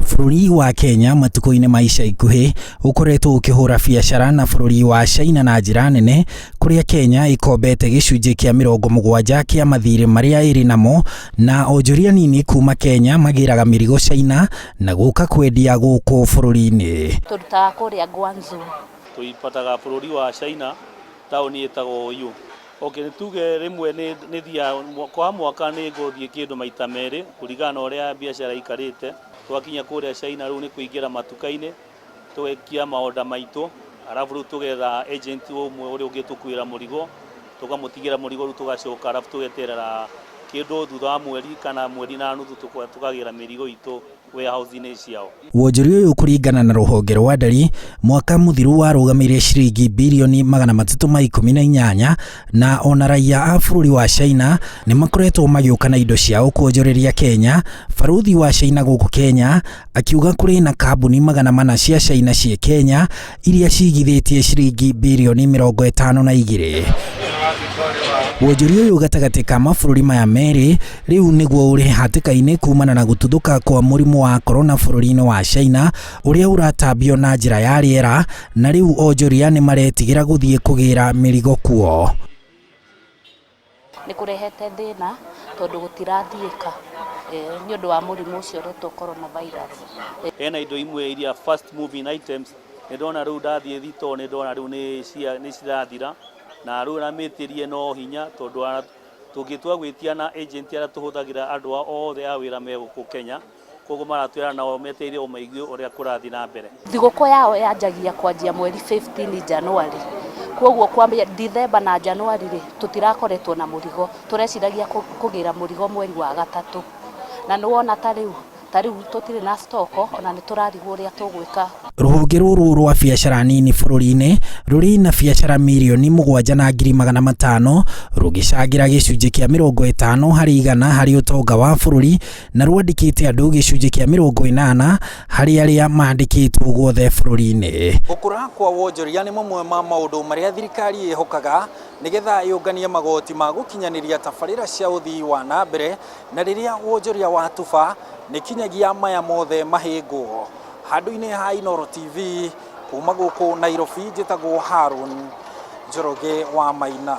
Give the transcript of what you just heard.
Bururi wa Kenya matuko-ini ma ica ikuhi ukoretwo ukihura biacara na bururi wa China na njira nene, kuria Kenya ikombete gicunji kia 70 kia mathirĩ maria iri namo, na Onjoria nini kuma Kenya magiiraga mirigo China na guuka kwendia guuku bururi-ini. Turutaga kuria Guangzhou. Tuipataga bururi wa China tauni itago yu. Okay, tuge rimwe ni thia kwa mwaka ni nguthie kindu maita meri kurigana uria biacara ikarite. Twakinya kuria China riu ni kuingira matuka-ini tugekia maoda maitu, arafu riu tugetha agent umwe uri ungitukwira murigo, tukamutigira murigo riu tugacoka, arafu tugeterera kindu thutha wa mweri kana mweri na nuthu tukagira mirigo itu warehouse-ini ciao. Wonjoria uyu kuringana na ruhonge rwa ndari, mwaka muthiru warugamire ciringi bilioni 318, na ona raia a bururi wa China ni makoretwo magiuka na indo ciao kuonjoreria Kenya. Baruthi wa China guku Kenya akiuga kuri na kambuni 400 cia China cie Kenya iria cigithitie ciringi bilioni 52. Wonjoria uyu gatagati ka mabururi maya meri riu niguo uri hatika-ini kuumana na gututhuka kwa murimu wa corona bururi-ini wa China uria uratambio na njira ya riera, na riu Onjoria ni maretigira guthie kugira mirigo kuo. Ni kurehete thina tondu gutirathiika ni undu wa murimu ucio uretwo coronavirus. Ena indo imwe iria fast moving items ni ndona riu ndathie thito, ni ndona riu ni cirathira na riu na metirie no hinya tondu tungitua gwitia na agent ara tuhuthagira andu othe a wira me guku Kenya, koguo maratwira nao meteire umaigue uria kurathi na mbere. Thiguku yao yanjagia kwanjia mweri 15 January, koguo kwambia ndithemba na January ri tutirakoretwo na murigo, tureciragia kugira murigo mweri wa gatatu, na nuwona tariu tutire na stoko ona ni turarigwo uria tugwika. Ruhonge ruru rwa biacara nini bururi-ini ruri na biacara milioni 7,500 rugicangira gicunji kia 50 hari igana hari utonga wa bururi, na rwandikite andu gicunji kia 80 hari aria mandikitwo guothe bururi-ini. Gukura kwa Onjoria ni mamwe ma maundu maria thirikari ihokaga nigetha iunganie magoti ma gukinyaniria tabarira cia uthii wa na mbere, na riria Onjoria watuba ni kinyagia maya mothe mahingo. Handu-ini ha Inooro TV kuma guku Nairobi, njitagwo Harun Njoroge wa Maina.